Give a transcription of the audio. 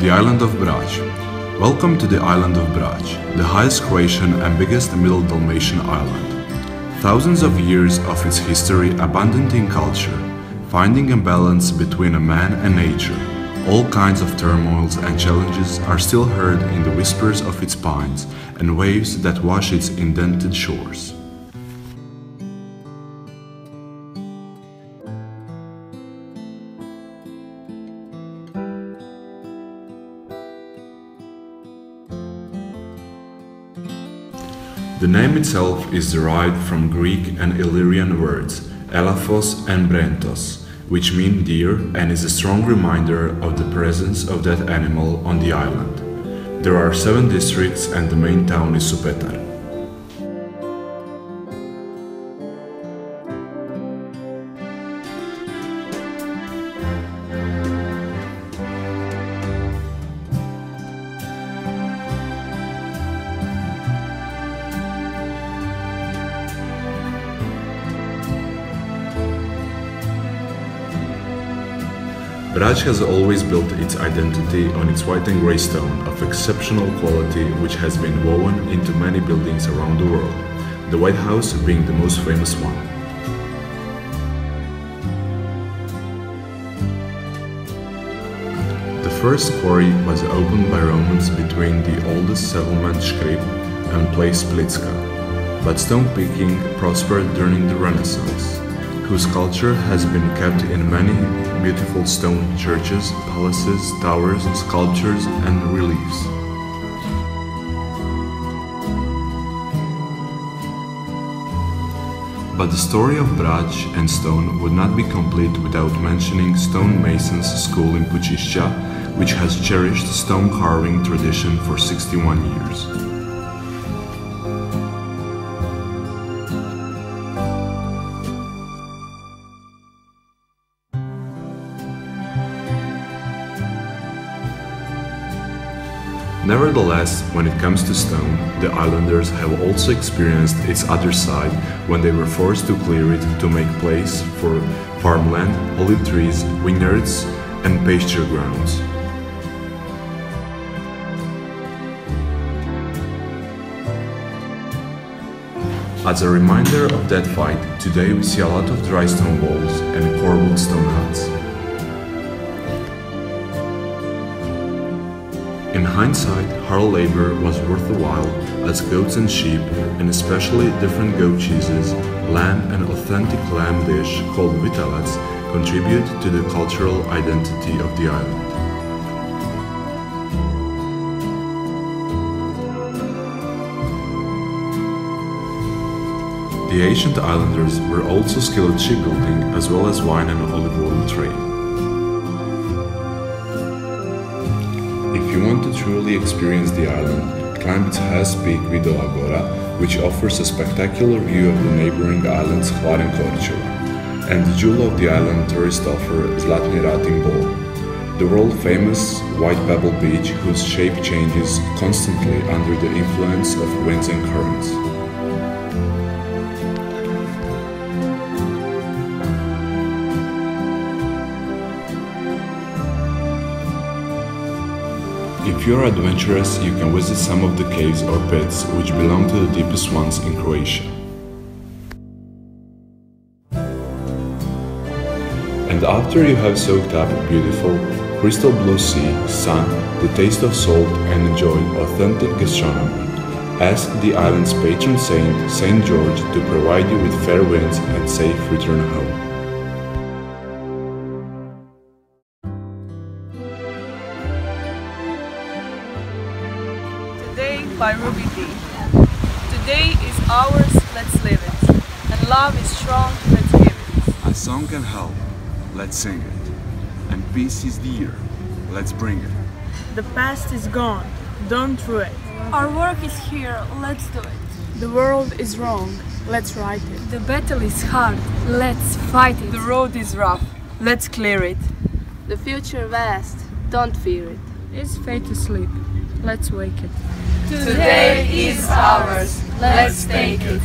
the island of Brač. Welcome to the island of Brač, the highest Croatian and biggest Middle Dalmatian island. Thousands of years of its history abundant in culture, finding a balance between a man and nature. All kinds of turmoils and challenges are still heard in the whispers of its pines and waves that wash its indented shores. The name itself is derived from Greek and Illyrian words Elaphos and Brentos, which mean deer and is a strong reminder of the presence of that animal on the island. There are 7 districts and the main town is Supetar. Brač has always built its identity on its white and grey stone of exceptional quality which has been woven into many buildings around the world, the White House being the most famous one. The first quarry was opened by Romans between the oldest settlement Škrip and place Splitska, but stone picking prospered during the Renaissance, whose culture has been kept in many beautiful stone churches, palaces, towers, sculptures and reliefs. But the story of Brač and stone would not be complete without mentioning stonemasons' school in Pučišća, which has cherished stone carving tradition for 61 years. Nevertheless, when it comes to stone, the islanders have also experienced its other side when they were forced to clear it to make place for farmland, olive trees, vineyards, and pasture grounds. As a reminder of that fight, today we see a lot of dry stone walls and corbelled stone huts. In hindsight, hard labor was worth the while, as goats and sheep, and especially different goat cheeses, lamb and authentic lamb dish called vitellec contribute to the cultural identity of the island. The ancient islanders were also skilled at shipbuilding as well as wine and olive oil trade. If you want to truly experience the island, climb its highest peak Vidova Gora, which offers a spectacular view of the neighboring islands Hvar and Korčula, and the jewel of the island tourist offer Zlatni Rat in Bol, the world-famous white pebble beach whose shape changes constantly under the influence of winds and currents. If you are adventurous, you can visit some of the caves or pits which belong to the deepest ones in Croatia. And after you have soaked up beautiful, crystal blue sea, sun, the taste of salt and enjoyed authentic gastronomy, ask the island's patron saint, Saint George, to provide you with fair winds and safe return home. By Ruby D. Today is ours, let's live it. And love is strong, let's give it. A song can help, let's sing it. And peace is the year, let's bring it. The past is gone, don't throw it. Our work is here, let's do it. The world is wrong, let's right it. The battle is hard, let's fight it. The road is rough, let's clear it. The future vast, don't fear it. Is fate asleep? Let's wake it. Today is ours, let's take it.